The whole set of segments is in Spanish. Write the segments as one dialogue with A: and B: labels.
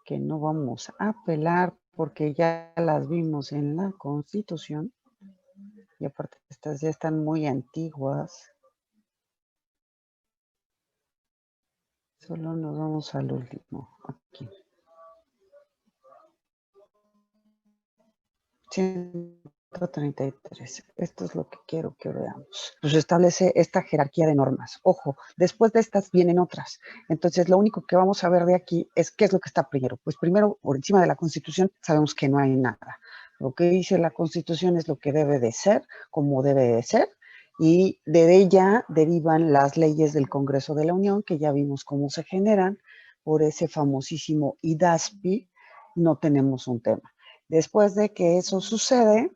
A: que no vamos a apelar porque ya las vimos en la Constitución y aparte estas ya están muy antiguas. Solo nos vamos al último, aquí. 133. Esto es lo que quiero que veamos. Pues establece esta jerarquía de normas. Ojo, después de estas vienen otras. Entonces, lo único que vamos a ver de aquí es qué es lo que está primero. Pues primero, por encima de la Constitución, sabemos que no hay nada. Lo que dice la Constitución es lo que debe de ser, como debe de ser, y de ella derivan las leyes del Congreso de la Unión, que ya vimos cómo se generan por ese famosísimo IDASPI. No tenemos un tema. Después de que eso sucede,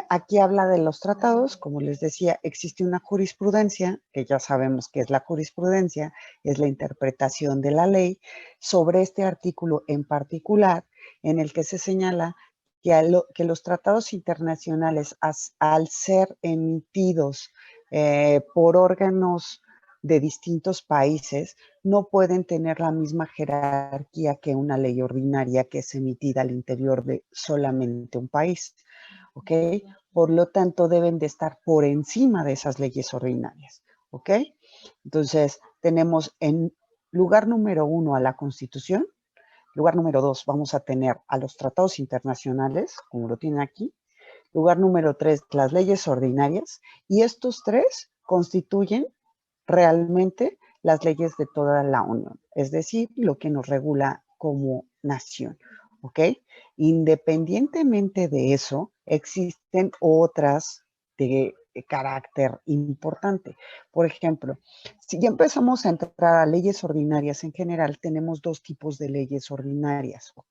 A: aquí habla de los tratados. Como les decía, existe una jurisprudencia, que ya sabemos que es la jurisprudencia, es la interpretación de la ley, sobre este artículo en particular, en el que se señala que los tratados internacionales, al ser emitidos por órganos de distintos países, no pueden tener la misma jerarquía que una ley ordinaria que es emitida al interior de solamente un país, ¿ok? Por lo tanto, deben de estar por encima de esas leyes ordinarias, ¿ok? Entonces, tenemos en lugar número 1 a la Constitución, lugar número 2 vamos a tener a los tratados internacionales, como lo tienen aquí, lugar número 3 las leyes ordinarias, y estos tres constituyen realmente las leyes de toda la Unión, es decir, lo que nos regula como nación, ¿ok? Independientemente de eso, existen otras de carácter importante. Por ejemplo, si ya empezamos a entrar a leyes ordinarias en general, tenemos dos tipos de leyes ordinarias, ¿ok?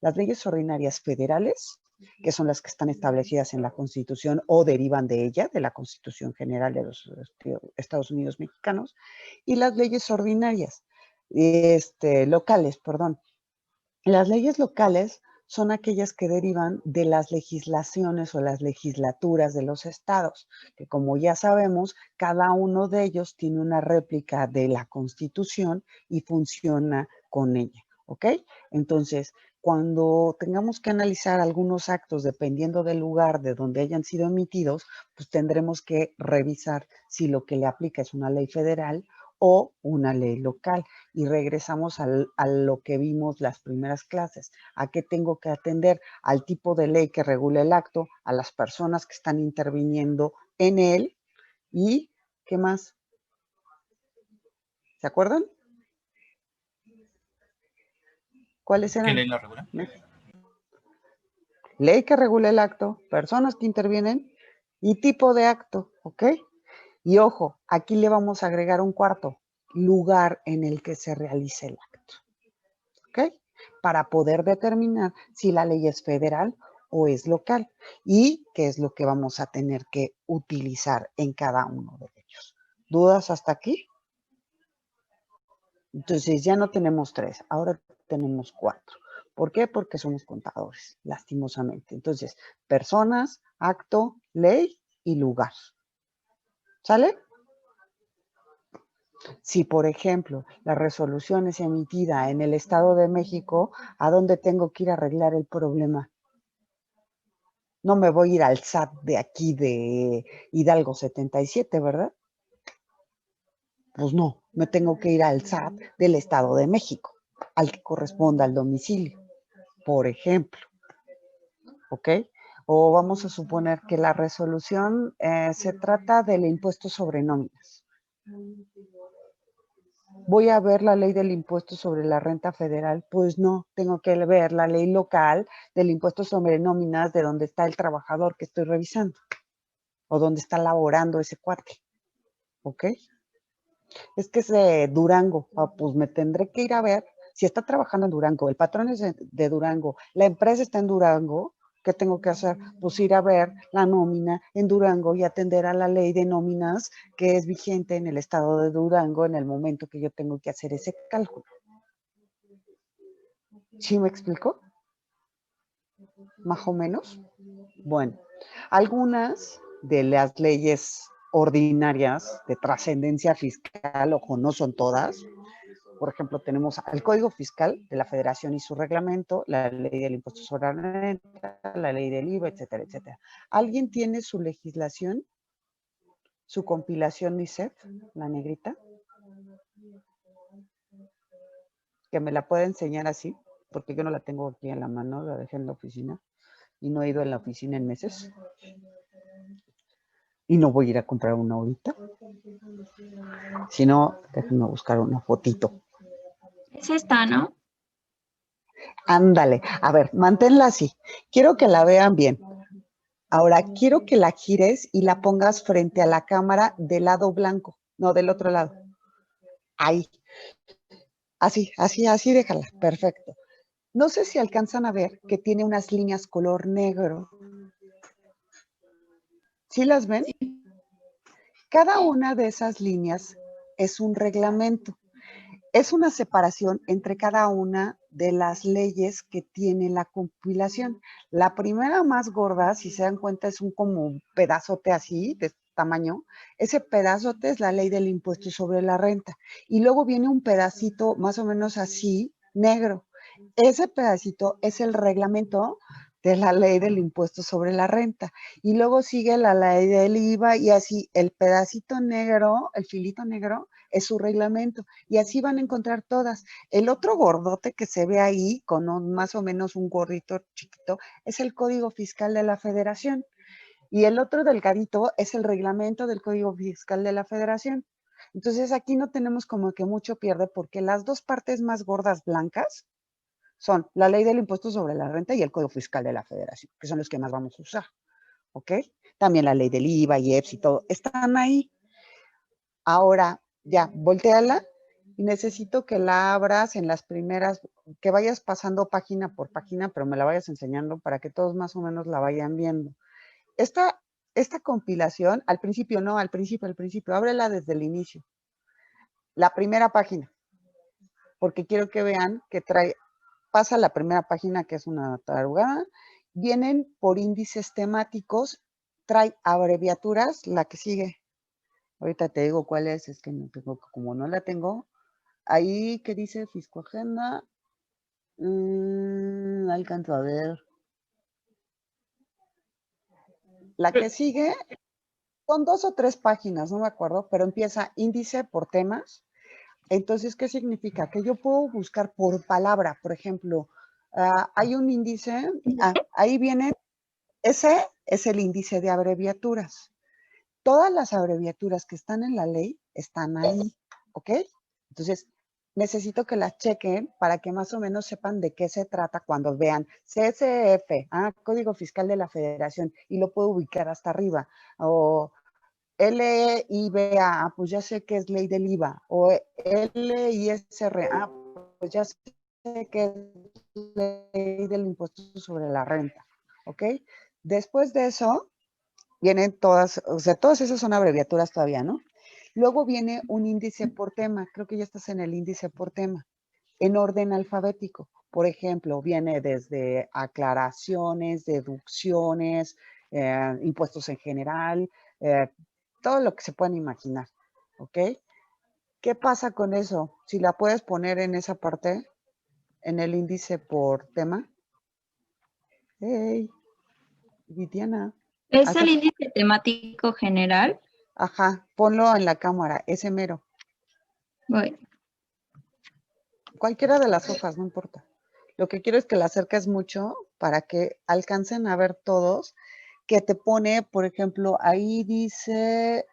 A: Las leyes ordinarias federales, que son las que están establecidas en la Constitución o derivan de ella, de la Constitución General de los Estados Unidos Mexicanos, y las leyes ordinarias, locales, perdón. Las leyes locales son aquellas que derivan de las legislaciones o las legislaturas de los estados, que como ya sabemos, cada uno de ellos tiene una réplica de la Constitución y funciona con ella, ¿ok? Entonces, cuando tengamos que analizar algunos actos, dependiendo del lugar de donde hayan sido emitidos, pues tendremos que revisar si lo que le aplica es una ley federal o una ley local. Y regresamos a lo que vimos las primeras clases. ¿A qué tengo que atender? Al tipo de ley que regula el acto, a las personas que están interviniendo en él y ¿qué más? ¿Se acuerdan? ¿Cuáles
B: ¿Qué
A: eran?
B: ley lo regula?
A: Ley que regula el acto, personas que intervienen y tipo de acto, ¿ok? Y ojo, aquí le vamos a agregar un cuarto, lugar en el que se realice el acto, ¿ok? Para poder determinar si la ley es federal o es local y qué es lo que vamos a tener que utilizar en cada uno de ellos. ¿Dudas hasta aquí? Entonces ya no tenemos 3, ahora tenemos 4. ¿Por qué? Porque somos contadores, lastimosamente. Entonces, personas, acto, ley y lugar. ¿Sale? Si, por ejemplo, la resolución es emitida en el Estado de México, ¿a dónde tengo que ir a arreglar el problema? No me voy a ir al SAT de aquí de Hidalgo 77, ¿verdad? Pues no, me tengo que ir al SAT del Estado de México, al que corresponda al domicilio, por ejemplo, ¿ok? O vamos a suponer que la resolución se trata del impuesto sobre nóminas. ¿Voy a ver la ley del impuesto sobre la renta federal? Pues no, tengo que ver la ley local del impuesto sobre nóminas de donde está el trabajador que estoy revisando o donde está laborando ese cuate, ¿ok? Es que es de Durango, pues me tendré que ir a ver si está trabajando en Durango, el patrón es de Durango, la empresa está en Durango, ¿qué tengo que hacer? Pues ir a ver la nómina en Durango y atender a la ley de nóminas que es vigente en el estado de Durango en el momento que yo tengo que hacer ese cálculo. ¿Sí me explico? Más o menos. Bueno, algunas de las leyes ordinarias de trascendencia fiscal, ojo, no son todas, por ejemplo, tenemos el Código Fiscal de la Federación y su reglamento, la ley del impuesto sobre la renta, la ley del IVA, etcétera, etcétera. ¿Alguien tiene su legislación, su compilación NICEF, la negrita? Que me la pueda enseñar así, porque yo no la tengo aquí en la mano, la dejé en la oficina y no he ido en la oficina en meses. Y no voy a ir a comprar una ahorita. Si no, déjenme buscar una fotito.
B: Es esta, ¿no?
A: Ándale, a ver, manténla así. Quiero que la vean bien. Ahora, quiero que la gires y la pongas frente a la cámara del lado blanco, no del otro lado. Ahí. Así déjala. Perfecto. No sé si alcanzan a ver que tiene unas líneas color negro. ¿Sí las ven? Cada una de esas líneas es un reglamento. Es una separación entre cada una de las leyes que tiene la compilación. La primera más gorda, si se dan cuenta, es un como un pedazote así, de tamaño. Ese pedazote es la ley del impuesto sobre la renta. Y luego viene un pedacito más o menos así, negro. Ese pedacito es el reglamento de la ley del impuesto sobre la renta. Y luego sigue la ley del IVA y así el pedacito negro, el filito negro, es su reglamento. Y así van a encontrar todas. El otro gordote que se ve ahí, con más o menos un gorrito chiquito, es el Código Fiscal de la Federación. Y el otro delgadito es el reglamento del Código Fiscal de la Federación. Entonces aquí no tenemos como que mucho pierde porque las dos partes más gordas blancas son la ley del impuesto sobre la renta y el Código Fiscal de la Federación, que son los que más vamos a usar. ¿Ok? También la ley del IVA, IEPS y todo, están ahí. Ahora, ya, volteala y necesito que la abras en las primeras, que vayas pasando página por página, pero me la vayas enseñando para que todos más o menos la vayan viendo. Esta compilación, al principio, ábrela desde el inicio. La primera página, porque quiero que vean que pasa la primera página, que es una tarugada, vienen por índices temáticos, trae abreviaturas, la que sigue. Ahorita te digo cuál es que no tengo, como no la tengo, ahí que dice Fisco Agenda, alcanzo a ver. La que sigue, son 2 o 3 páginas, no me acuerdo, pero empieza índice por temas. Entonces, ¿qué significa? Que yo puedo buscar por palabra, por ejemplo, hay un índice, ahí viene, ese es el índice de abreviaturas. Todas las abreviaturas que están en la ley están ahí, ¿ok? Entonces, necesito que las chequen para que más o menos sepan de qué se trata cuando vean CSF, Código Fiscal de la Federación, y lo puedo ubicar hasta arriba, o LIBA, pues ya sé que es ley del IVA, o LISR, pues ya sé que es ley del impuesto sobre la renta, ¿ok? Después de eso, vienen todas, o sea, todas esas son abreviaturas todavía, ¿no? Luego viene un índice por tema, creo que ya estás en el índice por tema, en orden alfabético. Por ejemplo, viene desde aclaraciones, deducciones, impuestos en general, todo lo que se puedan imaginar, ¿ok? ¿Qué pasa con eso? Si la puedes poner en esa parte, en el índice por tema. Hey, Viviana.
B: Es el índice temático general.
A: Ajá, ponlo en la cámara, ese mero.
B: Voy.
A: Cualquiera de las hojas, no importa. Lo que quiero es que la acerques mucho para que alcancen a ver todos, que te pone, por ejemplo, ahí dice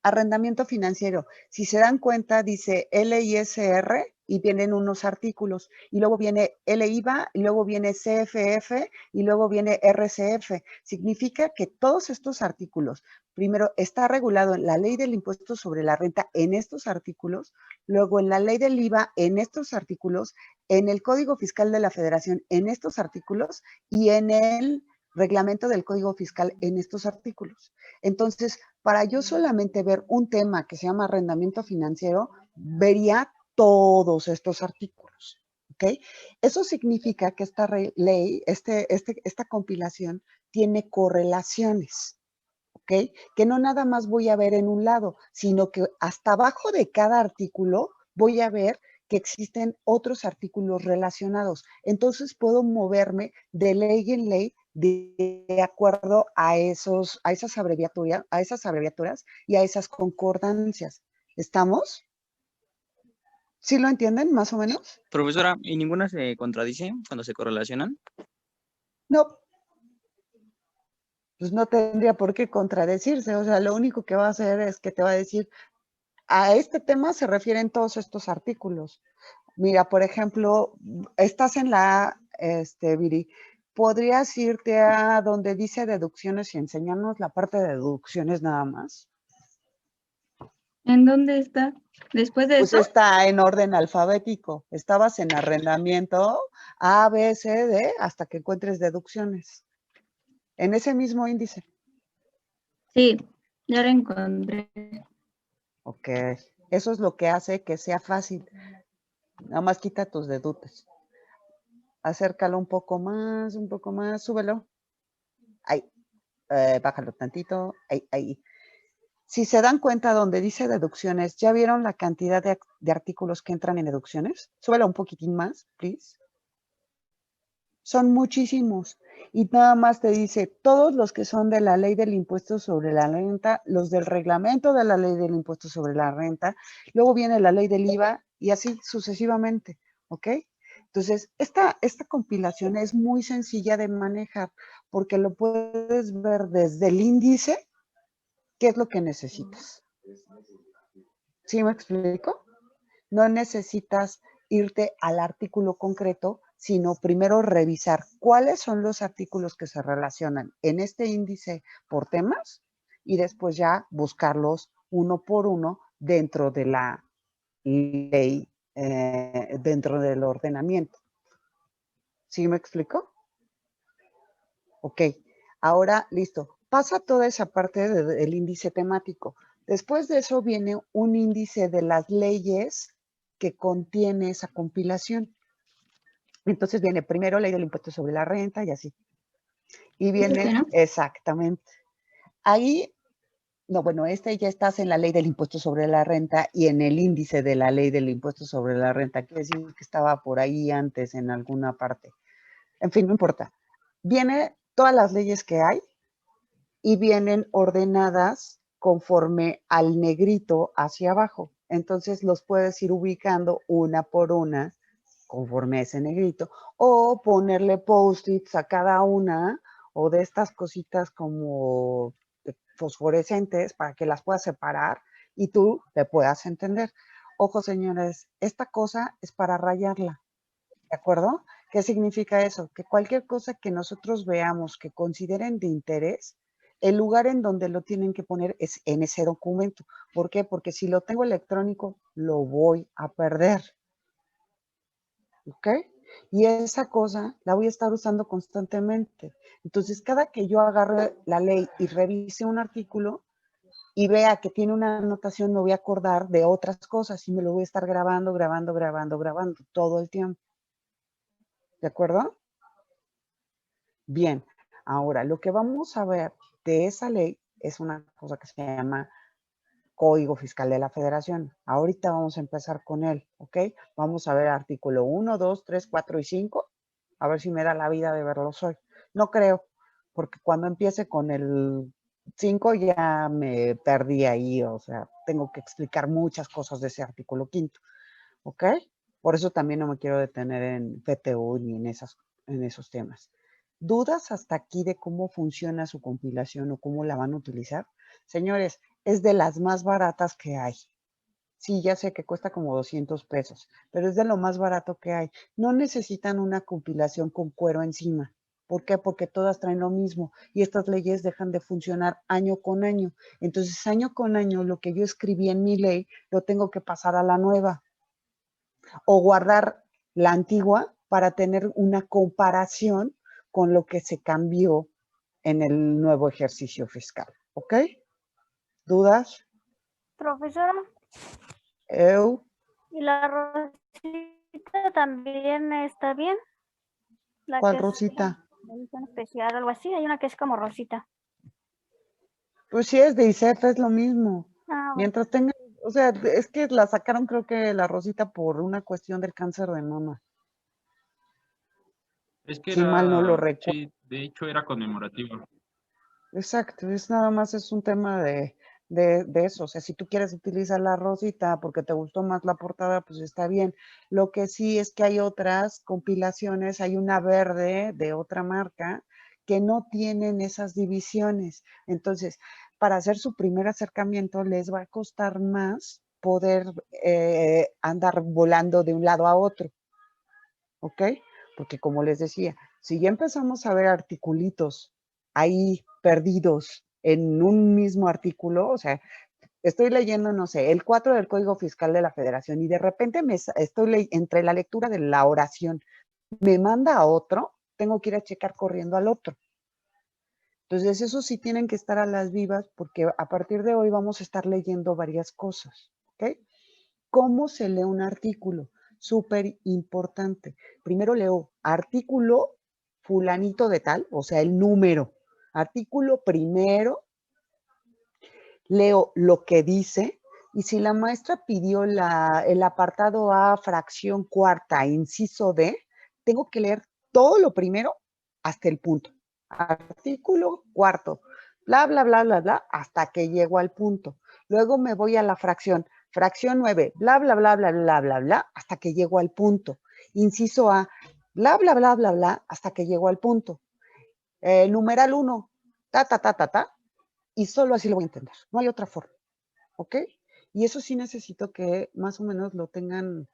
A: arrendamiento financiero. Si se dan cuenta, dice LISR y vienen unos artículos. Y luego viene LIVA, y luego viene CFF, y luego viene RCF. Significa que todos estos artículos, primero, está regulado en la ley del impuesto sobre la renta en estos artículos, luego en la ley del IVA en estos artículos, en el Código Fiscal de la Federación en estos artículos y en el reglamento del Código Fiscal en estos artículos. Entonces, para yo solamente ver un tema que se llama arrendamiento financiero, vería todos estos artículos. ¿Ok? Eso significa que esta ley, esta compilación tiene correlaciones. ¿Ok? Que no nada más voy a ver en un lado, sino que hasta abajo de cada artículo voy a ver que existen otros artículos relacionados. Entonces puedo moverme de ley en ley de acuerdo a esas abreviaturas y a esas concordancias. ¿Estamos? ¿Sí lo entienden más o menos?
C: Profesora, ¿y ninguna se contradice cuando se correlacionan?
A: No, pues no tendría por qué contradecirse. O sea, lo único que va a hacer es que te va a decir, a este tema se refieren todos estos artículos. Mira, por ejemplo, estás en la, Viri, ¿podrías irte a donde dice deducciones y enseñarnos la parte de deducciones nada más?
B: ¿En dónde está? Después de
A: Pues
B: eso.
A: está en orden alfabético. Estabas en arrendamiento A, B, C, D, hasta que encuentres deducciones. En ese mismo índice.
B: Sí, ya lo encontré.
A: Ok. Eso es lo que hace que sea fácil. Nada más quita tus dedutes. Acércalo un poco más, súbelo. Ahí. Bájalo tantito. Ahí. Si se dan cuenta donde dice deducciones, ¿ya vieron la cantidad de artículos que entran en deducciones? Súbelo un poquitín más, please. Son muchísimos. Y nada más te dice, todos los que son de la ley del impuesto sobre la renta, los del reglamento de la ley del impuesto sobre la renta, luego viene la ley del IVA y así sucesivamente, ¿ok? Entonces, esta compilación es muy sencilla de manejar porque lo puedes ver desde el índice, qué es lo que necesitas. ¿Sí me explico? No necesitas irte al artículo concreto, sino primero revisar cuáles son los artículos que se relacionan en este índice por temas y después ya buscarlos uno por uno dentro de la ley, dentro del ordenamiento. ¿Sí me explico? Ok, ahora listo. Pasa toda esa parte del índice temático. Después de eso viene un índice de las leyes que contiene esa compilación. Entonces viene primero ley del impuesto sobre la renta y así. Y viene,
B: ¿no?
A: exactamente. Ahí, no, bueno, ya estás en la ley del impuesto sobre la renta y en el índice de la ley del impuesto sobre la renta. Quiere decir que estaba por ahí antes en alguna parte. En fin, no importa. Viene todas las leyes que hay y vienen ordenadas conforme al negrito hacia abajo. Entonces los puedes ir ubicando una por una conforme a ese negrito o ponerle post-its a cada una o de estas cositas como fosforescentes para que las puedas separar y tú te puedas entender. Ojo, señores, esta cosa es para rayarla, ¿de acuerdo? ¿Qué significa eso? Que cualquier cosa que nosotros veamos que consideren de interés, el lugar en donde lo tienen que poner es en ese documento. ¿Por qué? Porque si lo tengo electrónico, lo voy a perder. ¿Ok? Y esa cosa la voy a estar usando constantemente. Entonces, cada que yo agarre la ley y revise un artículo y vea que tiene una anotación, me voy a acordar de otras cosas y me lo voy a estar grabando todo el tiempo. ¿De acuerdo? Bien, ahora lo que vamos a ver de esa ley es una cosa que se llama Código Fiscal de la Federación. Ahorita vamos a empezar con él, ¿ok? Vamos a ver artículo 1, 2, 3, 4 y 5. A ver si me da la vida de verlos hoy. No creo, porque cuando empiece con el 5 ya me perdí ahí, o sea, tengo que explicar muchas cosas de ese artículo 5, ¿ok? Por eso también no me quiero detener en PTU ni en esos temas. ¿Dudas hasta aquí de cómo funciona su compilación o cómo la van a utilizar? Señores, es de las más baratas que hay. Sí, ya sé que cuesta como 200 pesos, pero es de lo más barato que hay. No necesitan una compilación con cuero encima. ¿Por qué? Porque todas traen lo mismo y estas leyes dejan de funcionar año con año. Entonces, año con año, lo que yo escribí en mi ley, lo tengo que pasar a la nueva o guardar la antigua para tener una comparación con lo que se cambió en el nuevo ejercicio fiscal. ¿Ok? ¿Dudas?
D: Profesora,
A: Eu,
D: ¿y la rosita también está bien? La
A: ¿cuál
D: que es
A: Rosita?
D: edición especial, algo así. Hay una que es como rosita.
A: Pues si es de ISEF es lo mismo.
D: Ah, bueno.
A: Mientras tengan O sea, es que la sacaron creo que la Rosita por una cuestión del cáncer de mama.
E: Es que
A: Si mal no lo
E: era,
A: recuerdo.
E: sí, de hecho era conmemorativo.
A: Exacto, es nada más es un tema de eso. O sea, si tú quieres utilizar la Rosita porque te gustó más la portada, pues está bien. Lo que sí es que hay otras compilaciones, hay una verde de otra marca que no tienen esas divisiones. Entonces, para hacer su primer acercamiento les va a costar más poder andar volando de un lado a otro. ¿Ok? Porque como les decía, si ya empezamos a ver articulitos ahí perdidos en un mismo artículo, o sea, estoy leyendo, no sé, el 4 del Código Fiscal de la Federación y de repente estoy entre la lectura de la oración, me manda a otro, tengo que ir a checar corriendo al otro. Entonces, eso sí tienen que estar a las vivas porque a partir de hoy vamos a estar leyendo varias cosas, ¿ok? ¿Cómo se lee un artículo? Súper importante. Primero leo artículo fulanito de tal, o sea, el número. Artículo primero, leo lo que dice, y si la maestra pidió el apartado A, fracción cuarta, inciso D, tengo que leer todo lo primero hasta el punto. Artículo cuarto, bla, bla, bla, bla, bla, hasta que llego al punto. Luego me voy a la fracción 9, bla, bla, bla, bla, bla, bla, bla, hasta que llego al punto. Inciso A, bla, bla, bla, bla, bla, hasta que llego al punto. Numeral 1, ta, ta, ta, ta, ta, y solo así lo voy a entender. No hay otra forma, ¿ok? Y eso sí necesito que más o menos lo tengan,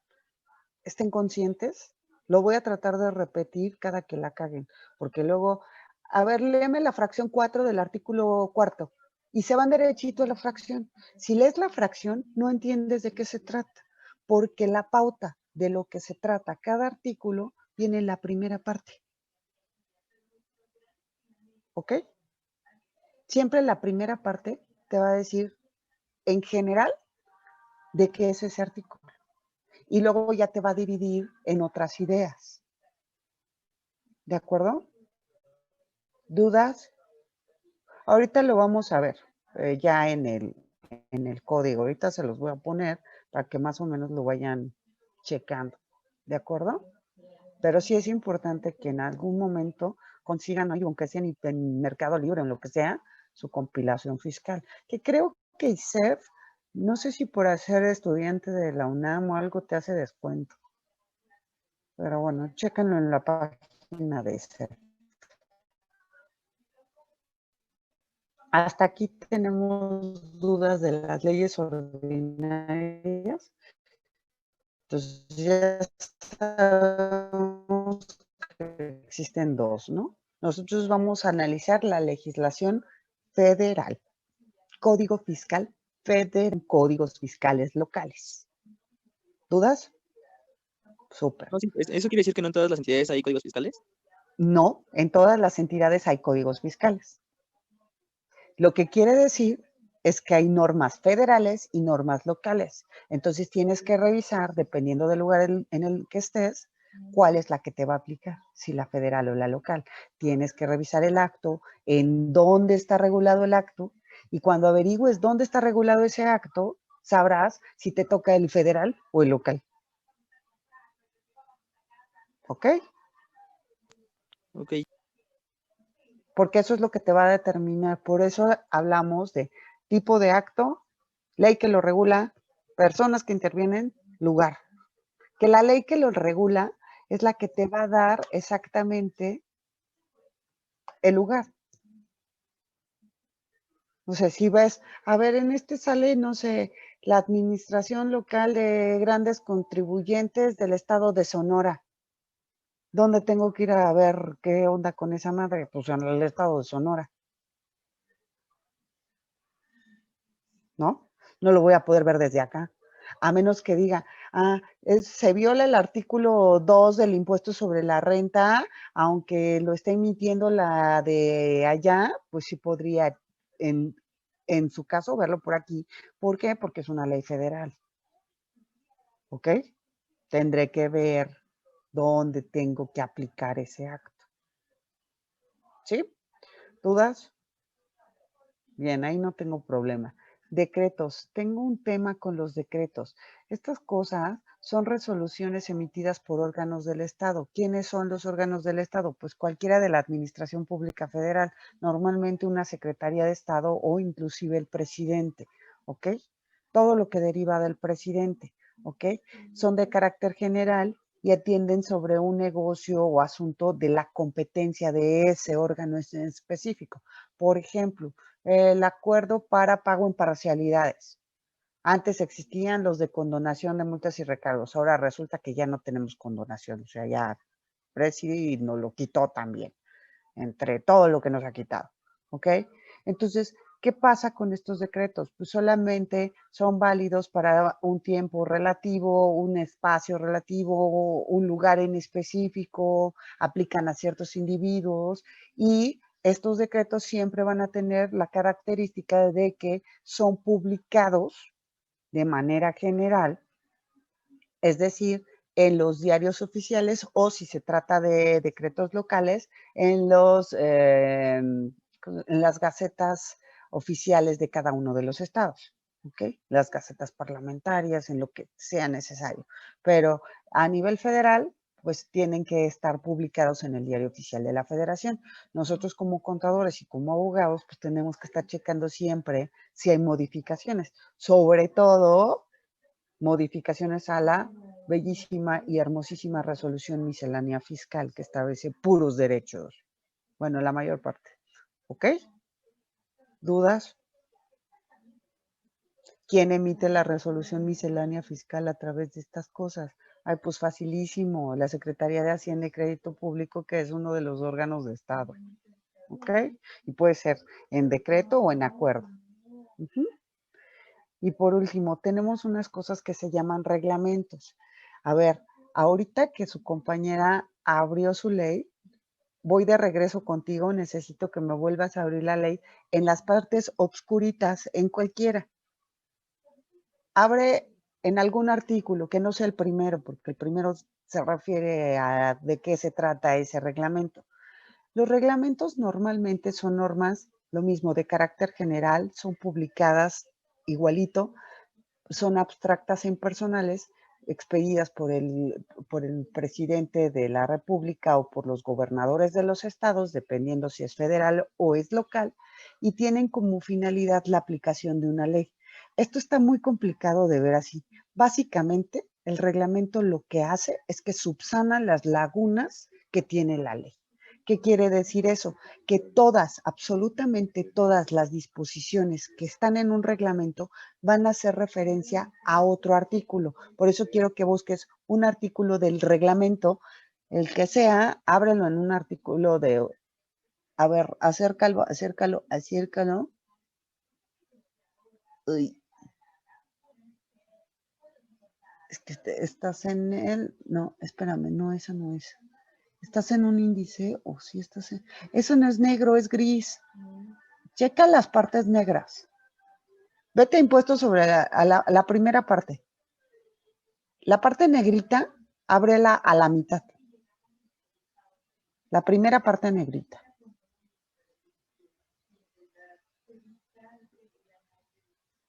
A: estén conscientes. Lo voy a tratar de repetir cada que la caguen, porque luego, a ver, léeme la fracción 4 del artículo cuarto y se van derechito a la fracción. Si lees la fracción, no entiendes de qué se trata, porque la pauta de lo que se trata cada artículo viene en la primera parte. ¿Ok? Siempre la primera parte te va a decir, en general, de qué es ese artículo. Y luego ya te va a dividir en otras ideas. ¿De acuerdo? ¿Dudas? Ahorita lo vamos a ver ya en el código. Ahorita se los voy a poner para que más o menos lo vayan checando. ¿De acuerdo? Pero sí es importante que en algún momento consigan, aunque sea en Mercado Libre, en lo que sea, su compilación fiscal. Que creo que ISEF, no sé si por ser estudiante de la UNAM o algo te hace descuento. Pero bueno, chéquenlo en la página de ISEF. Hasta aquí tenemos dudas de las leyes ordinarias. Entonces ya sabemos que existen dos, ¿no? Nosotros vamos a analizar la legislación federal, Código Fiscal Federal, códigos fiscales locales. ¿Dudas? Súper.
C: No, sí, ¿eso quiere decir que no en todas las entidades hay códigos fiscales?
A: No, en todas las entidades hay códigos fiscales. Lo que quiere decir es que hay normas federales y normas locales. Entonces tienes que revisar, dependiendo del lugar en el que estés, cuál es la que te va a aplicar, si la federal o la local. Tienes que revisar el acto, en dónde está regulado el acto, y cuando averigües dónde está regulado ese acto, sabrás si te toca el federal o el local. ¿Ok?
C: Ok.
A: Porque eso es lo que te va a determinar. Por eso hablamos de tipo de acto, ley que lo regula, personas que intervienen, lugar. Que la ley que lo regula es la que te va a dar exactamente el lugar. O sea, si ves, a ver, en este sale, no sé, la administración local de grandes contribuyentes del estado de Sonora. ¿Dónde tengo que ir a ver qué onda con esa madre? Pues en el estado de Sonora, ¿no? No lo voy a poder ver desde acá. A menos que diga, se viola el artículo 2 del impuesto sobre la renta, aunque lo esté emitiendo la de allá, pues sí podría, en su caso, verlo por aquí. ¿Por qué? Porque es una ley federal. ¿Ok? Tendré que ver dónde tengo que aplicar ese acto. ¿Sí? ¿Dudas? Bien, ahí no tengo problema. Decretos. Tengo un tema con los decretos. Estas cosas son resoluciones emitidas por órganos del Estado. ¿Quiénes son los órganos del Estado? Pues cualquiera de la Administración Pública Federal, normalmente una Secretaría de Estado o inclusive el presidente, ¿ok? Todo lo que deriva del presidente, ¿ok? Son de carácter general y atienden sobre un negocio o asunto de la competencia de ese órgano en específico. Por ejemplo, el acuerdo para pago en parcialidades. Antes existían los de condonación de multas y recargos. Ahora resulta que ya no tenemos condonación. O sea, ya Presi nos lo quitó también, entre todo lo que nos ha quitado. ¿Ok? Entonces, ¿qué pasa con estos decretos? Pues solamente son válidos para un tiempo relativo, un espacio relativo, un lugar en específico, aplican a ciertos individuos y estos decretos siempre van a tener la característica de que son publicados de manera general, es decir, en los diarios oficiales o si se trata de decretos locales, en las gacetas oficiales de cada uno de los estados, ¿ok? Las gacetas parlamentarias, en lo que sea necesario. Pero a nivel federal, pues tienen que estar publicados en el diario oficial de la federación. Nosotros como contadores y como abogados, pues tenemos que estar checando siempre si hay modificaciones, sobre todo modificaciones a la bellísima y hermosísima resolución miscelánea fiscal que establece puros derechos. Bueno, la mayor parte. ¿Ok? ¿Dudas? ¿Quién emite la resolución miscelánea fiscal a través de estas cosas? Ay, pues facilísimo, la Secretaría de Hacienda y Crédito Público, que es uno de los órganos de Estado. ¿Ok? Y puede ser en decreto o en acuerdo. Y por último, tenemos unas cosas que se llaman reglamentos. A ver, ahorita que su compañera abrió su ley, voy de regreso contigo, necesito que me vuelvas a abrir la ley en las partes obscuritas, en cualquiera. Abre en algún artículo, que no sea el primero, porque el primero se refiere a de qué se trata ese reglamento. Los reglamentos normalmente son normas, lo mismo, de carácter general, son publicadas igualito, son abstractas e impersonales, expedidas por el presidente de la República o por los gobernadores de los estados, dependiendo si es federal o es local, y tienen como finalidad la aplicación de una ley. Esto está muy complicado de ver así. Básicamente, el reglamento lo que hace es que subsana las lagunas que tiene la ley. ¿Qué quiere decir eso? Que todas, absolutamente todas las disposiciones que están en un reglamento van a hacer referencia a otro artículo. Por eso quiero que busques un artículo del reglamento, el que sea, ábrelo en un artículo de, a ver, acércalo. Uy. Es que estás en el, no, espérame, no, esa no es. ¿Estás en un índice o sí estás en...? Eso no es negro, es gris. Checa las partes negras. Vete a impuestos sobre la primera parte. La parte negrita, ábrela a la mitad. La primera parte negrita.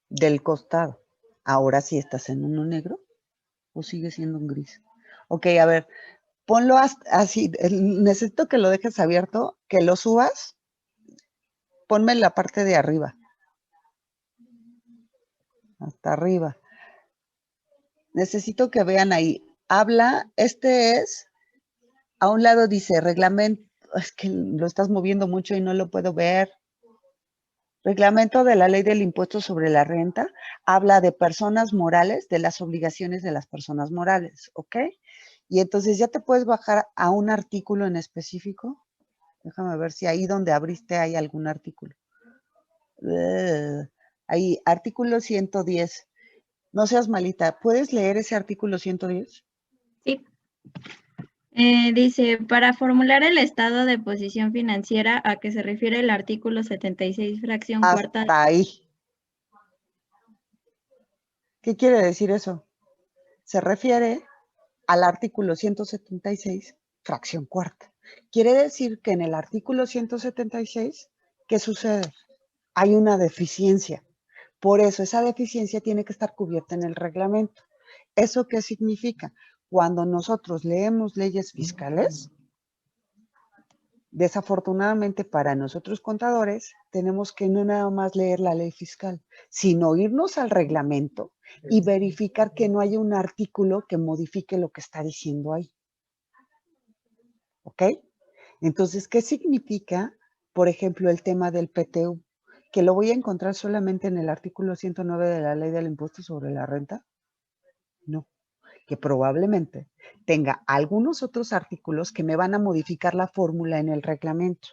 A: Del costado. Ahora sí estás en uno negro o sigue siendo un gris. Ok, a ver, ponlo así. Necesito que lo dejes abierto, que lo subas. Ponme en la parte de arriba. Hasta arriba. Necesito que vean ahí. Habla, a un lado dice reglamento, es que lo estás moviendo mucho y no lo puedo ver. Reglamento de la Ley del Impuesto sobre la Renta habla de personas morales, de las obligaciones de las personas morales, ¿ok? Y entonces ya te puedes bajar a un artículo en específico. Déjame ver si ahí donde abriste hay algún artículo. Ahí, artículo 110. No seas malita, ¿puedes leer ese artículo 110?
B: Sí. Dice, para formular el estado de posición financiera a que se refiere el artículo 76, fracción cuarta.
A: Hasta ahí. ¿Qué quiere decir eso? Se refiere al artículo 176, fracción cuarta. Quiere decir que en el artículo 176, ¿qué sucede? Hay una deficiencia. Por eso esa deficiencia tiene que estar cubierta en el reglamento. ¿Eso qué significa? Cuando nosotros leemos leyes fiscales, desafortunadamente para nosotros contadores, tenemos que no nada más leer la ley fiscal, sino irnos al reglamento y verificar que no haya un artículo que modifique lo que está diciendo ahí. ¿Ok? Entonces, ¿qué significa, por ejemplo, el tema del PTU? ¿Que lo voy a encontrar solamente en el artículo 109 de la Ley del Impuesto sobre la Renta? No, que probablemente tenga algunos otros artículos que me van a modificar la fórmula en el reglamento.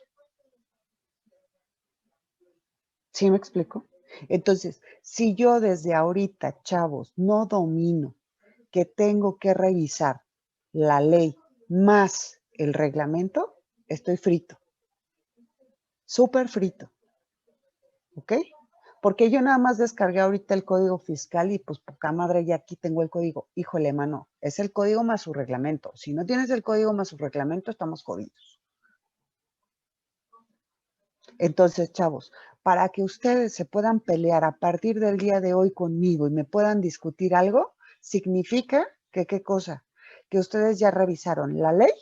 A: ¿Sí me explico? Entonces, si yo desde ahorita, chavos, no domino que tengo que revisar la ley más el reglamento, estoy frito. Súper frito. ¿Ok? Porque yo nada más descargué ahorita el código fiscal y pues poca madre ya aquí tengo el código. Híjole, mano, es el código más su reglamento. Si no tienes el código más su reglamento, estamos jodidos. Entonces, chavos, para que ustedes se puedan pelear a partir del día de hoy conmigo y me puedan discutir algo, significa que, ¿qué cosa? Que ustedes ya revisaron la ley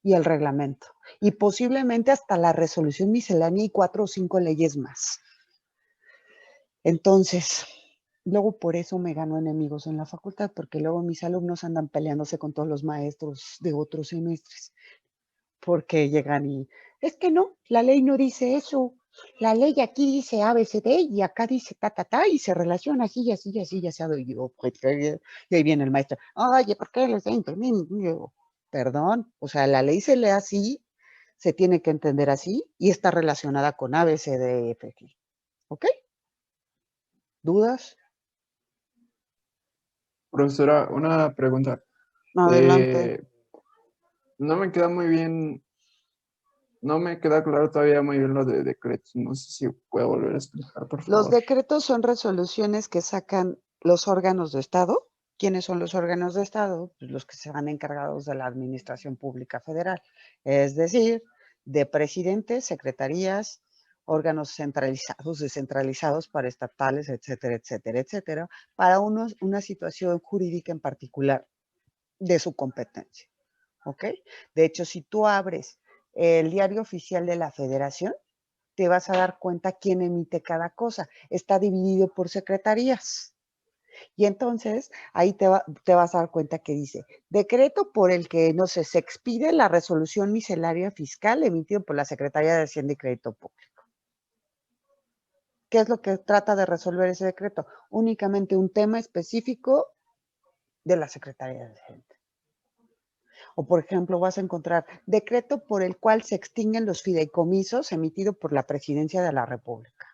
A: y el reglamento. Y posiblemente hasta la resolución miscelánea y 4 o 5 leyes más. Entonces, luego por eso me gano enemigos en la facultad, porque luego mis alumnos andan peleándose con todos los maestros de otros semestres, porque llegan y, es que no, la ley no dice eso, la ley aquí dice ABCD y acá dice y se relaciona así y así y así, ya sabe, y yo, pues, y ahí viene el maestro, oye, ¿por qué les yo, perdón, o sea, la ley se lee así, se tiene que entender así y está relacionada con ABCD, F, G, ¿ok? ¿Dudas?
F: Profesora, una pregunta.
A: Adelante.
F: No me queda muy bien, no me queda claro todavía muy bien lo de decretos. No sé si puedo volver a explicar, por favor.
A: Los decretos son resoluciones que sacan los órganos de Estado. ¿Quiénes son los órganos de Estado? Pues los que se van encargados de la administración pública federal, es decir, de presidentes, secretarías, órganos centralizados, descentralizados, paraestatales, etcétera, etcétera, etcétera, para una situación jurídica en particular de su competencia. ¿Ok? De hecho, si tú abres el diario oficial de la Federación, te vas a dar cuenta quién emite cada cosa. Está dividido por secretarías. Y entonces ahí te vas a dar cuenta que dice, decreto por el que, no sé, se expide la resolución miscelánea fiscal emitido por la Secretaría de Hacienda y Crédito Público. ¿Qué es lo que trata de resolver ese decreto? Únicamente un tema específico de la Secretaría de Hacienda. O, por ejemplo, vas a encontrar decreto por el cual se extinguen los fideicomisos emitido por la Presidencia de la República.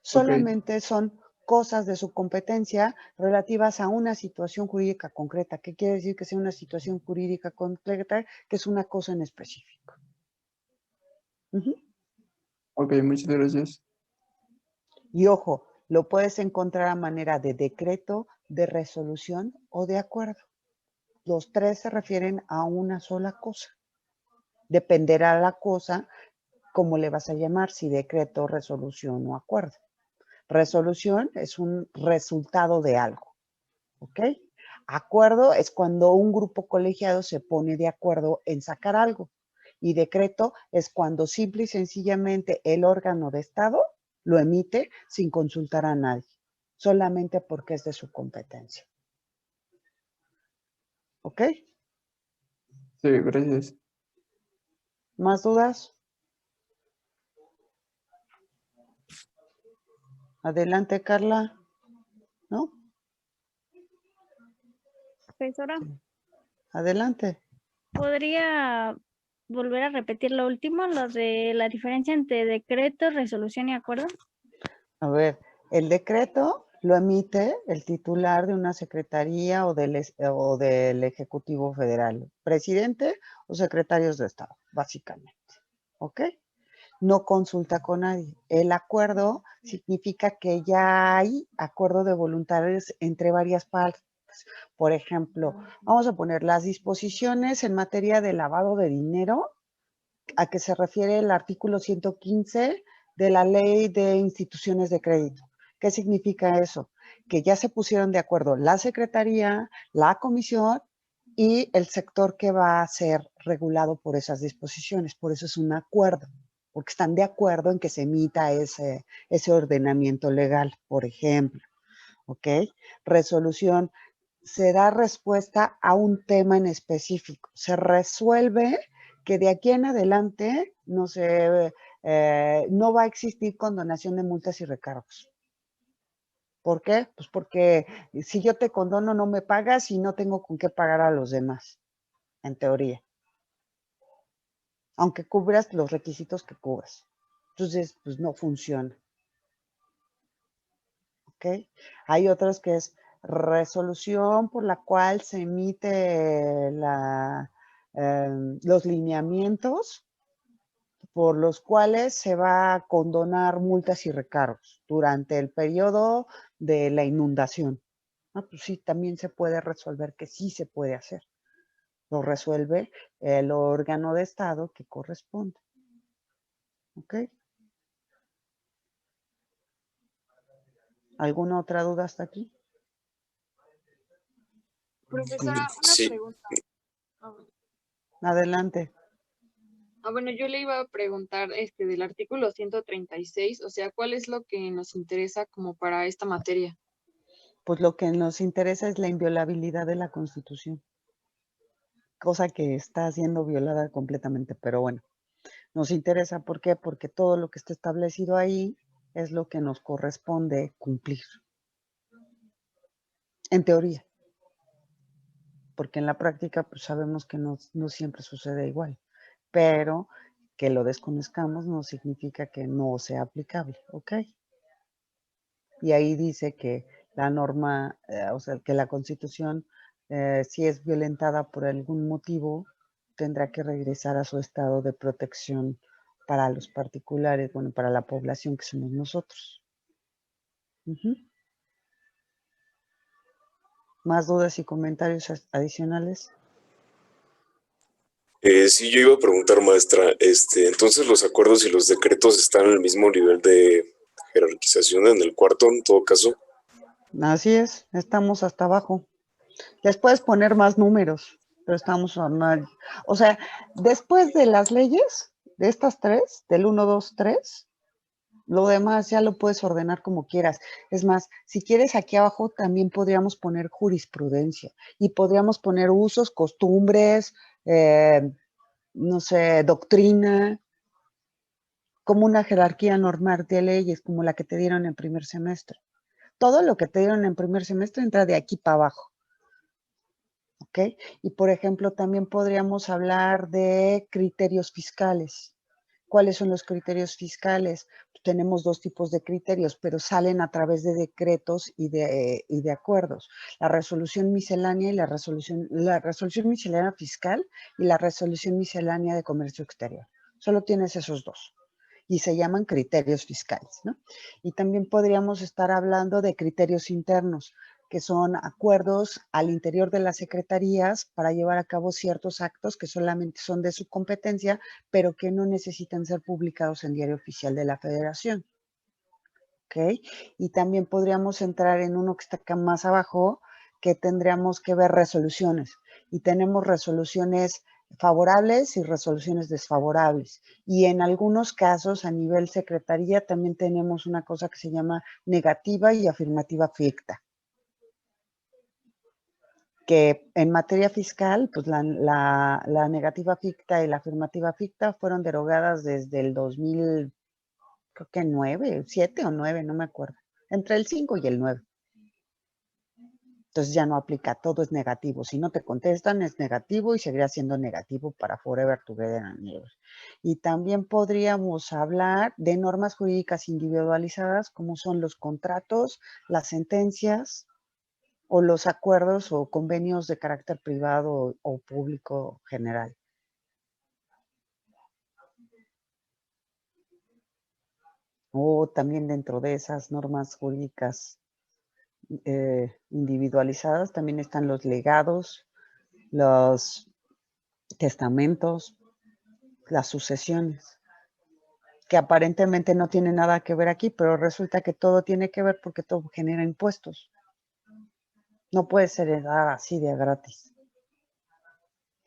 A: Solamente son cosas de su competencia relativas a una situación jurídica concreta. ¿Qué quiere decir que sea una situación jurídica concreta? Que es una cosa en específico.
F: Ok, muchas gracias.
A: Y ojo, lo puedes encontrar a manera de decreto, de resolución o de acuerdo. Los tres se refieren a una sola cosa. Dependerá la cosa cómo le vas a llamar, si decreto, resolución o acuerdo. Resolución es un resultado de algo, ¿ok? Acuerdo es cuando un grupo colegiado se pone de acuerdo en sacar algo. Y decreto es cuando simple y sencillamente el órgano de Estado lo emite sin consultar a nadie, solamente porque es de su competencia. ¿Ok?
F: Sí, gracias.
A: ¿Más dudas? Adelante, Carla. ¿No?
D: Profesora,
A: Adelante.
D: ¿podría volver a repetir lo último, lo de la diferencia entre decreto, resolución y acuerdo?
A: A ver, el decreto lo emite el titular de una secretaría o del Ejecutivo Federal, presidente o secretarios de Estado, básicamente. ¿Ok? No consulta con nadie. El acuerdo significa que ya hay acuerdo de voluntades entre varias partes. Por ejemplo, vamos a poner las disposiciones en materia de lavado de dinero, a que se refiere el artículo 115 de la ley de instituciones de crédito. ¿Qué significa eso? Que ya se pusieron de acuerdo la Secretaría, la Comisión y el sector que va a ser regulado por esas disposiciones. Por eso es un acuerdo, porque están de acuerdo en que se emita ese ordenamiento legal, por ejemplo. ¿Ok? Resolución. Se da respuesta a un tema en específico. Se resuelve que de aquí en adelante no va a existir condonación de multas y recargos. ¿Por qué? Pues porque si yo te condono no me pagas y no tengo con qué pagar a los demás, en teoría. Aunque cubras los requisitos que cubras. Entonces, pues no funciona. ¿Ok? Hay otros que es resolución por la cual se emite los lineamientos por los cuales se va a condonar multas y recargos durante el periodo de la inundación. Pues sí, también se puede resolver que sí se puede hacer. Lo resuelve el órgano de Estado que corresponde. ¿Ok? ¿Alguna otra duda hasta aquí?
G: Profesora, una
H: Sí.
G: pregunta.
A: Adelante.
G: Bueno, yo le iba a preguntar del artículo 136, o sea, ¿cuál es lo que nos interesa como para esta materia?
A: Pues lo que nos interesa es la inviolabilidad de la Constitución, cosa que está siendo violada completamente, pero bueno, nos interesa, ¿por qué? Porque todo lo que está establecido ahí es lo que nos corresponde cumplir, en teoría, porque en la práctica pues sabemos que no siempre sucede igual, pero que lo desconozcamos no significa que no sea aplicable, ¿ok? Y ahí dice que la norma, o sea, que la Constitución, si es violentada por algún motivo, tendrá que regresar a su estado de protección para los particulares, bueno, para la población que somos nosotros. ¿Más dudas y comentarios adicionales?
H: Sí, yo iba a preguntar, maestra, entonces los acuerdos y los decretos están al mismo nivel de jerarquización en el cuarto, en todo caso.
A: Así es, estamos hasta abajo. Les puedes poner más números, pero estamos normal. O sea, después de las leyes, de estas tres, del 1, 2, 3, lo demás ya lo puedes ordenar como quieras. Es más, si quieres aquí abajo también podríamos poner jurisprudencia y podríamos poner usos, costumbres, no sé, doctrina, como una jerarquía normal de leyes, como la que te dieron en primer semestre. Todo lo que te dieron en primer semestre entra de aquí para abajo. ¿Ok? Y por ejemplo, también podríamos hablar de criterios fiscales. ¿Cuáles son los criterios fiscales? Tenemos dos tipos de criterios, pero salen a través de decretos y de acuerdos. La resolución miscelánea y la resolución miscelánea fiscal y la resolución miscelánea de comercio exterior. Solo tienes esos dos y se llaman criterios fiscales, ¿no? Y también podríamos estar hablando de criterios internos, que son acuerdos al interior de las secretarías para llevar a cabo ciertos actos que solamente son de su competencia, pero que no necesitan ser publicados en Diario Oficial de la Federación. ¿Ok? Y también podríamos entrar en uno que está acá más abajo, que tendríamos que ver resoluciones. Y tenemos resoluciones favorables y resoluciones desfavorables. Y en algunos casos, a nivel secretaría, también tenemos una cosa que se llama negativa y afirmativa ficta. Que en materia fiscal, pues la negativa ficta y la afirmativa ficta fueron derogadas desde el 2000, creo que 9, 7 o 9, no me acuerdo. Entre el 5 y el 9. Entonces ya no aplica, todo es negativo. Si no te contestan, es negativo y seguirá siendo negativo para forever together and ever. Y también podríamos hablar de normas jurídicas individualizadas, como son los contratos, las sentencias, o los acuerdos o convenios de carácter privado o público general. O también dentro de esas normas jurídicas individualizadas también están los legados, los testamentos, las sucesiones. que aparentemente no tiene nada que ver aquí, pero resulta que todo tiene que ver porque todo genera impuestos. No puede ser heredada así de gratis.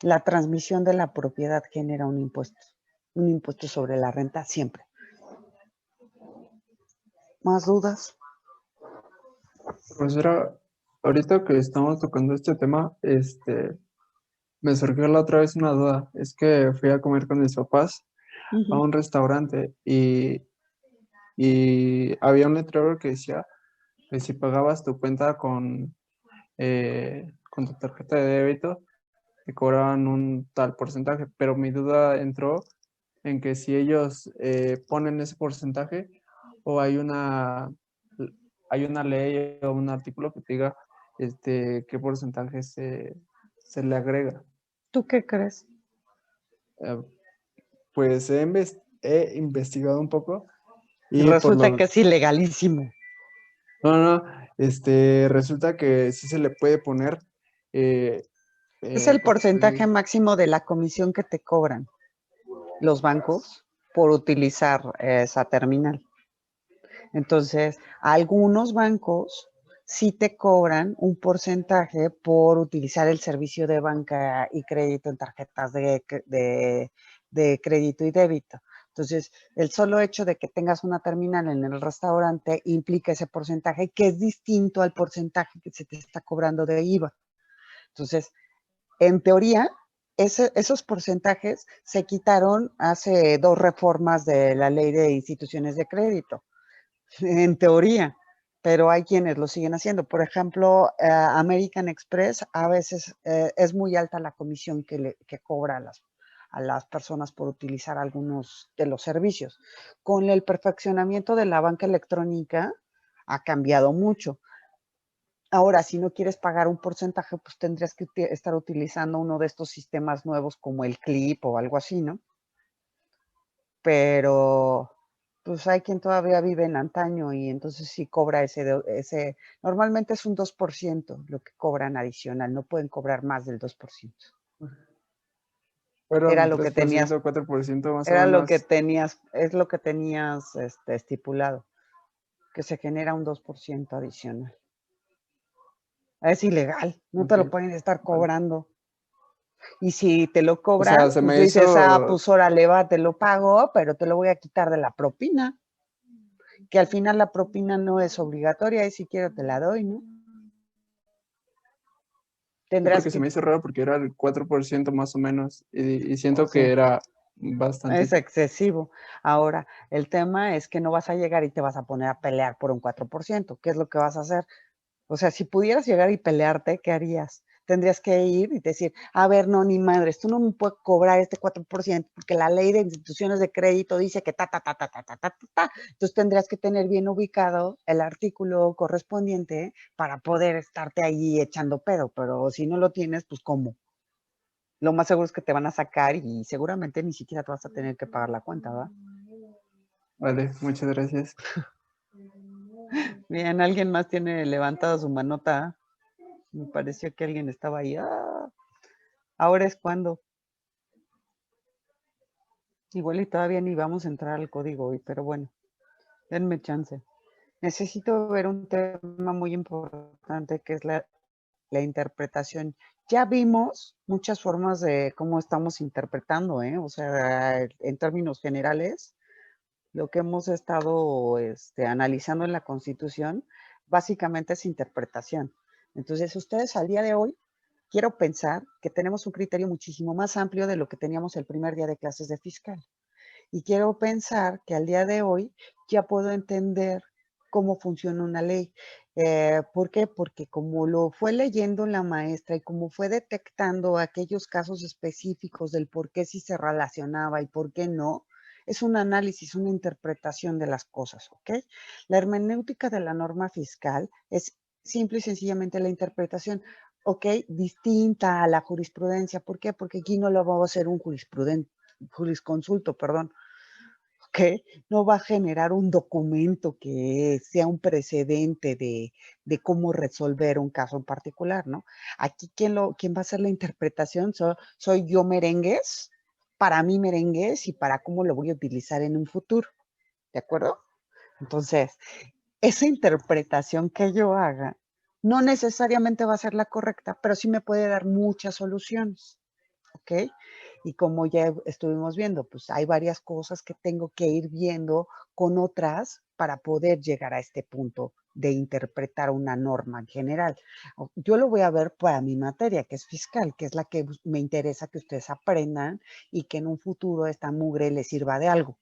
A: La transmisión de la propiedad genera un impuesto sobre la renta siempre. ¿Más dudas?
F: Profesora, ahorita que estamos tocando este tema, me surgió la otra vez una duda. Es que fui a comer con mis papás a un restaurante y había un letrero que decía que si pagabas tu cuenta con tu tarjeta de débito, te cobraban un tal porcentaje, pero mi duda entró en que si ellos ponen ese porcentaje o hay una ley o un artículo que te diga qué porcentaje se le agrega.
A: ¿Tú qué crees?
F: Eh, Pues he investigado un poco
A: Y
F: y por
A: resulta
F: lo...
A: que es ilegalísimo.
F: No, resulta que sí se le puede poner...
A: Es el
F: ¿cómo se
A: porcentaje
F: dice?
A: máximo de la comisión que te cobran los bancos por utilizar esa terminal. Entonces, algunos bancos sí te cobran un porcentaje por utilizar el servicio de banca y crédito en tarjetas de crédito y débito. Entonces, el solo hecho de que tengas una terminal en el restaurante implica ese porcentaje que es distinto al porcentaje que se te está cobrando de IVA. Entonces, en teoría, esos porcentajes se quitaron hace 2 reformas de la ley de instituciones de crédito, en teoría, pero hay quienes lo siguen haciendo. Por ejemplo, American Express a veces es muy alta la comisión que cobra a las personas por utilizar algunos de los servicios. Con el perfeccionamiento de la banca electrónica ha cambiado mucho. Ahora, si no quieres pagar un porcentaje, pues tendrías que estar utilizando uno de estos sistemas nuevos como el Clip o algo así, ¿no? Pero, pues hay quien todavía vive en antaño y entonces sí cobra normalmente es un 2% lo que cobran adicional, no pueden cobrar más del 2%. Era
F: Fueron
A: lo que
F: 3%, 4% más o
A: era lo que
F: menos.
A: tenías, es lo que tenías estipulado, que se genera un 2% adicional. Es ilegal, no te lo
F: Ok,
A: pueden estar
F: vale.
A: cobrando. Y si te lo
F: O
A: cobran,
F: sea, se
A: pues
F: me
A: dices,
F: hizo...
A: pues órale, va, te lo pago, pero te lo voy a quitar de la propina. Que al final la propina no es obligatoria y si quiero te la doy, ¿no?
F: Sí,
A: Tendrás
F: porque se
A: que,
F: me hizo raro porque era el 4% más o menos y siento que
A: sí,
F: era
A: es
F: bastantito.
A: excesivo. Ahora, el tema es que no vas a llegar y te vas a poner a pelear por un 4%. ¿Qué es lo que vas a hacer? O sea, si pudieras llegar y pelearte, ¿qué harías? Tendrías que ir y decir, a ver, no, ni madres, tú no me puedes cobrar este 4% porque la ley de instituciones de crédito dice que ta. Entonces tendrías que tener bien ubicado el artículo correspondiente para poder estarte ahí echando pedo, pero si no lo tienes, pues ¿cómo? Lo más seguro es que te van a sacar y seguramente ni siquiera te vas a tener que pagar la cuenta, ¿verdad?
F: Vale, muchas gracias.
A: Bien, alguien más tiene levantada su manota. Me pareció que alguien estaba ahí. Ahora es cuando. Igual y todavía ni vamos a entrar al código hoy, pero bueno, denme chance. Necesito ver un tema muy importante que es la interpretación. Ya vimos muchas formas de cómo estamos interpretando, ¿eh? O sea, en términos generales, lo que hemos estado analizando en la Constitución, básicamente es interpretación. Entonces, ustedes al día de hoy, quiero pensar que tenemos un criterio muchísimo más amplio de lo que teníamos el primer día de clases de fiscal. Y quiero pensar que al día de hoy ya puedo entender cómo funciona una ley. ¿Por qué? Porque como lo fue leyendo la maestra y como fue detectando aquellos casos específicos del por qué sí se relacionaba y por qué no, es un análisis, una interpretación de las cosas, ¿ok? La hermenéutica de la norma fiscal es simple y sencillamente la interpretación, ¿ok? Distinta a la jurisprudencia. ¿Por qué? Porque aquí no lo vamos a hacer un jurisconsulto, perdón, que no va a generar un documento que sea un precedente de cómo resolver un caso en particular, ¿no? Aquí quien va a hacer la interpretación soy yo merengues para mi merengues y para cómo lo voy a utilizar en un futuro. ¿De acuerdo? Entonces, esa interpretación que yo haga no necesariamente va a ser la correcta, pero sí me puede dar muchas soluciones. ¿Ok? Y como ya estuvimos viendo, pues hay varias cosas que tengo que ir viendo con otras para poder llegar a este punto de interpretar una norma en general. Yo lo voy a ver para mi materia, que es fiscal, que es la que me interesa que ustedes aprendan y que en un futuro esta mugre les sirva de algo,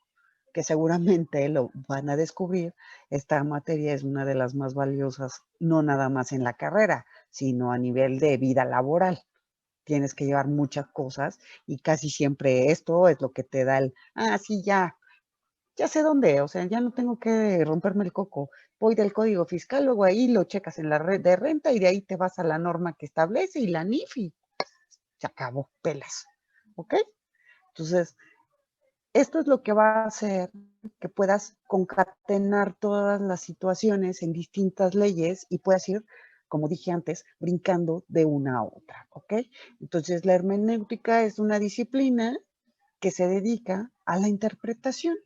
A: que seguramente lo van a descubrir. Esta materia es una de las más valiosas, no nada más en la carrera, sino a nivel de vida laboral. Tienes que llevar muchas cosas y casi siempre esto es lo que te da el, sí, ya sé dónde, o sea, ya no tengo que romperme el coco. Voy del código fiscal, luego ahí lo checas en la red de renta y de ahí te vas a la norma que establece y la NIF y se acabó, pelas. ¿Ok? Entonces, esto es lo que va a hacer que puedas concatenar todas las situaciones en distintas leyes y puedas ir, como dije antes, brincando de una a otra, ¿ok? Entonces, la hermenéutica es una disciplina que se dedica a la interpretación.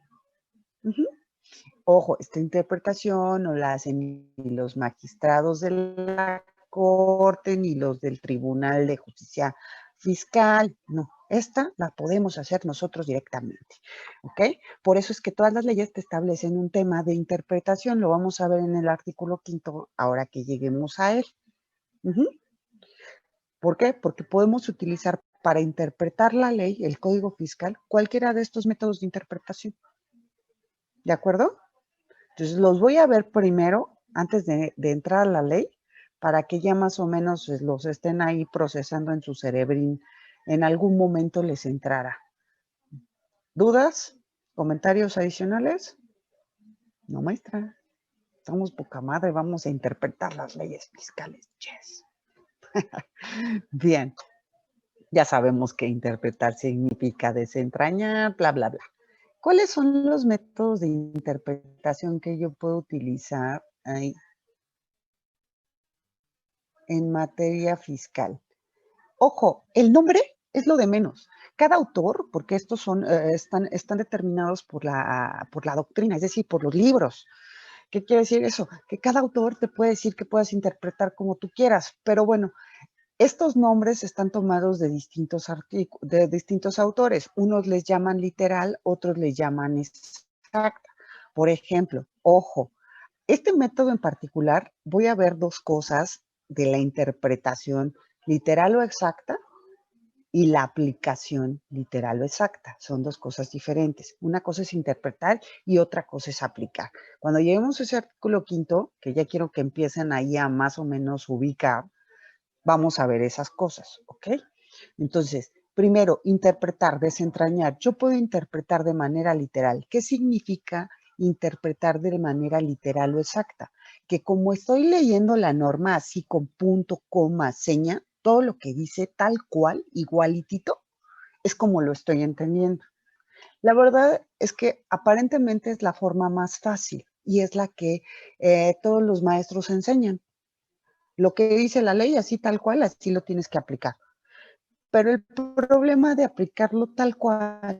A: Ojo, esta interpretación no la hacen ni los magistrados de la Corte, ni los del Tribunal de Justicia Fiscal, no. Esta la podemos hacer nosotros directamente, ¿ok? Por eso es que todas las leyes te establecen un tema de interpretación, lo vamos a ver en el artículo 5, ahora que lleguemos a él. ¿Por qué? Porque podemos utilizar para interpretar la ley, el Código Fiscal, cualquiera de estos métodos de interpretación. ¿De acuerdo? Entonces, los voy a ver primero, antes de entrar a la ley, para que ya más o menos los estén ahí procesando en su cerebrín. En algún momento les entrará. ¿Dudas? ¿Comentarios adicionales? No, maestra. Somos poca madre, vamos a interpretar las leyes fiscales. Yes. Bien. Ya sabemos que interpretar significa desentrañar, bla, bla, bla. ¿Cuáles son los métodos de interpretación que yo puedo utilizar ahí en materia fiscal? Ojo, el nombre es lo de menos. Cada autor, porque estos son, están determinados por la doctrina, es decir, por los libros. ¿Qué quiere decir eso? Que cada autor te puede decir que puedas interpretar como tú quieras, pero bueno, estos nombres están tomados de distintos autores. Unos les llaman literal, otros les llaman exacta. Por ejemplo, ojo, este método en particular, voy a ver dos cosas de la interpretación literal o exacta y la aplicación literal o exacta. Son dos cosas diferentes. Una cosa es interpretar y otra cosa es aplicar. Cuando lleguemos a ese artículo 5, que ya quiero que empiecen ahí a más o menos ubicar, vamos a ver esas cosas, ¿ok? Entonces, primero, interpretar, desentrañar. Yo puedo interpretar de manera literal. ¿Qué significa interpretar de manera literal o exacta? Que como estoy leyendo la norma así con punto, coma, seña, todo lo que dice tal cual, igualitito, es como lo estoy entendiendo. La verdad es que aparentemente es la forma más fácil y es la que todos los maestros enseñan. Lo que dice la ley, así tal cual, así lo tienes que aplicar. Pero el problema de aplicarlo tal cual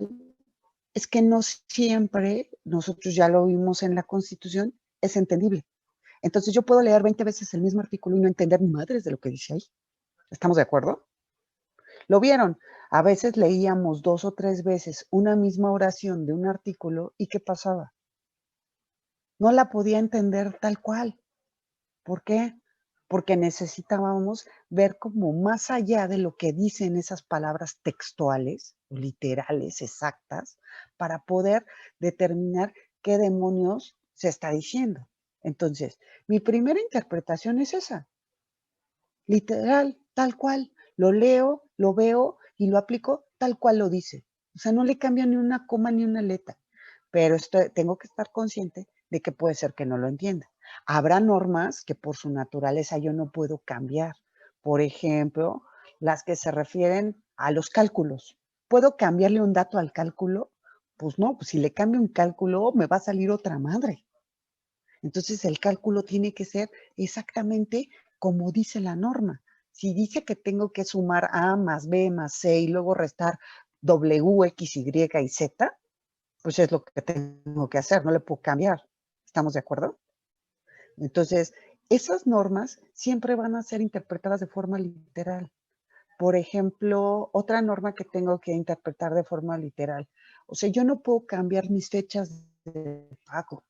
A: es que no siempre, nosotros ya lo vimos en la Constitución, es entendible. Entonces yo puedo leer 20 veces el mismo artículo y no entender ni madres de lo que dice ahí. ¿Estamos de acuerdo? ¿Lo vieron? A veces leíamos 2 o 3 veces una misma oración de un artículo y ¿qué pasaba? No la podía entender tal cual. ¿Por qué? Porque necesitábamos ver como más allá de lo que dicen esas palabras textuales, literales, exactas, para poder determinar qué demonios se está diciendo. Entonces, mi primera interpretación es esa, literal, tal cual. Lo leo, lo veo y lo aplico tal cual lo dice. O sea, no le cambio ni una coma ni una letra, pero tengo que estar consciente de que puede ser que no lo entienda. Habrá normas que por su naturaleza yo no puedo cambiar. Por ejemplo, las que se refieren a los cálculos. ¿Puedo cambiarle un dato al cálculo? Pues no, pues si le cambio un cálculo me va a salir otra madre. Entonces el cálculo tiene que ser exactamente como dice la norma. Si dice que tengo que sumar A más B más C y luego restar W, X, Y y Z, pues es lo que tengo que hacer, no le puedo cambiar. ¿Estamos de acuerdo? Entonces, esas normas siempre van a ser interpretadas de forma literal. Por ejemplo, otra norma que tengo que interpretar de forma literal. O sea, yo no puedo cambiar mis fechas de pago.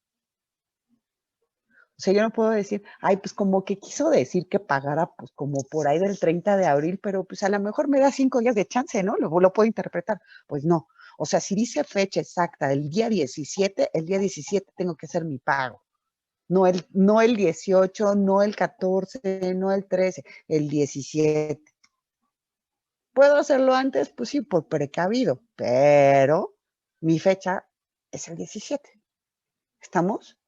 A: O sea, yo no puedo decir, ay, pues como que quiso decir que pagara, pues como por ahí del 30 de abril, pero pues a lo mejor me da 5 días de chance, ¿no? Lo puedo interpretar. Pues no. O sea, si dice fecha exacta, el día 17 tengo que hacer mi pago. No el 18, no el 14, no el 13, el 17. ¿Puedo hacerlo antes? Pues sí, por precavido, pero mi fecha es el 17. ¿Estamos?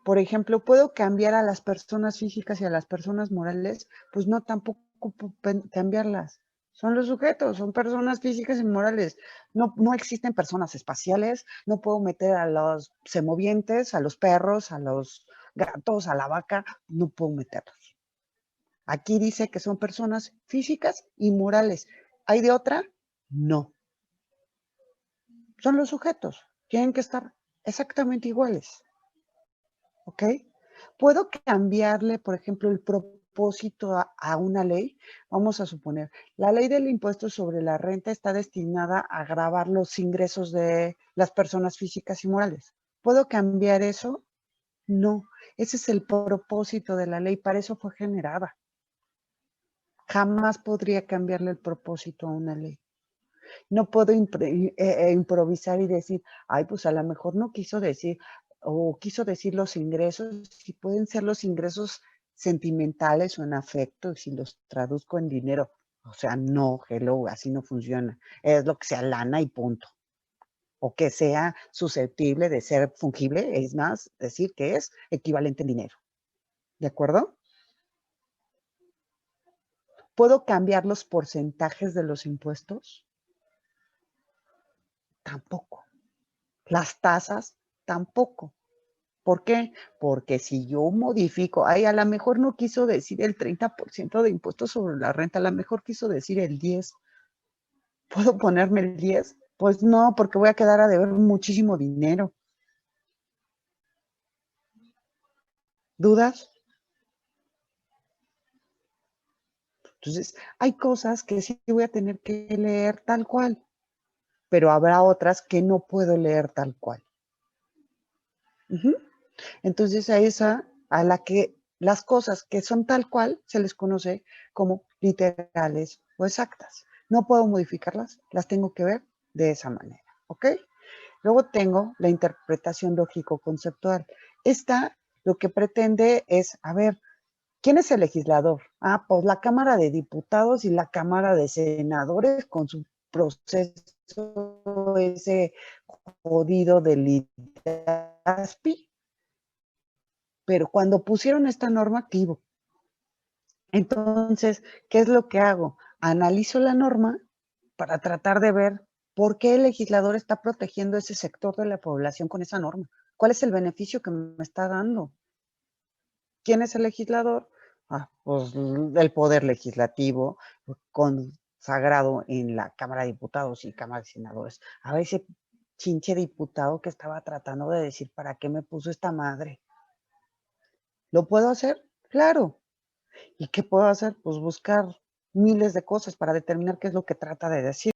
A: Por ejemplo, ¿puedo cambiar a las personas físicas y a las personas morales? Pues no, tampoco puedo cambiarlas. Son los sujetos, son personas físicas y morales. No existen personas espaciales, no puedo meter a los semovientes, a los perros, a los gatos, a la vaca, no puedo meterlos. Aquí dice que son personas físicas y morales. ¿Hay de otra? No. Son los sujetos, tienen que estar exactamente iguales. ¿Ok? ¿Puedo cambiarle, por ejemplo, el propósito a una ley? Vamos a suponer, la ley del impuesto sobre la renta está destinada a gravar los ingresos de las personas físicas y morales. ¿Puedo cambiar eso? No, ese es el propósito de la ley, para eso fue generada. Jamás podría cambiarle el propósito a una ley. No puedo improvisar y decir, ay, pues a lo mejor no quiso decir, o quiso decir los ingresos, si pueden ser los ingresos sentimentales o en afecto, si los traduzco en dinero. O sea, no, hello, así no funciona. Es lo que sea lana y punto. O que sea susceptible de ser fungible, es más, decir que es equivalente en dinero. ¿De acuerdo? ¿Puedo cambiar los porcentajes de los impuestos? Tampoco. Las tasas, tampoco. ¿Por qué? Porque si yo modifico, ay, a lo mejor no quiso decir el 30% de impuestos sobre la renta, a lo mejor quiso decir el 10%. ¿Puedo ponerme el 10%? Pues no, porque voy a quedar a deber muchísimo dinero. ¿Dudas? Entonces, hay cosas que sí voy a tener que leer tal cual, pero habrá otras que no puedo leer tal cual. Entonces, a la que las cosas que son tal cual se les conoce como literales o exactas. No puedo modificarlas, las tengo que ver de esa manera, ¿ok? Luego tengo la interpretación lógico-conceptual. Esta lo que pretende es, a ver, ¿quién es el legislador? Ah, pues la Cámara de Diputados y la Cámara de Senadores con su proceso ese jodido del ITASPI. Pero cuando pusieron esta norma, activo. Entonces, ¿qué es lo que hago? Analizo la norma para tratar de ver por qué el legislador está protegiendo ese sector de la población con esa norma. ¿Cuál es el beneficio que me está dando? ¿Quién es el legislador? Ah, pues el poder legislativo consagrado en la Cámara de Diputados y Cámara de Senadores. A ver ese chinche diputado que estaba tratando de decir, ¿para qué me puso esta madre? ¿Lo puedo hacer? Claro. ¿Y qué puedo hacer? Pues buscar miles de cosas para determinar qué es lo que trata de decir.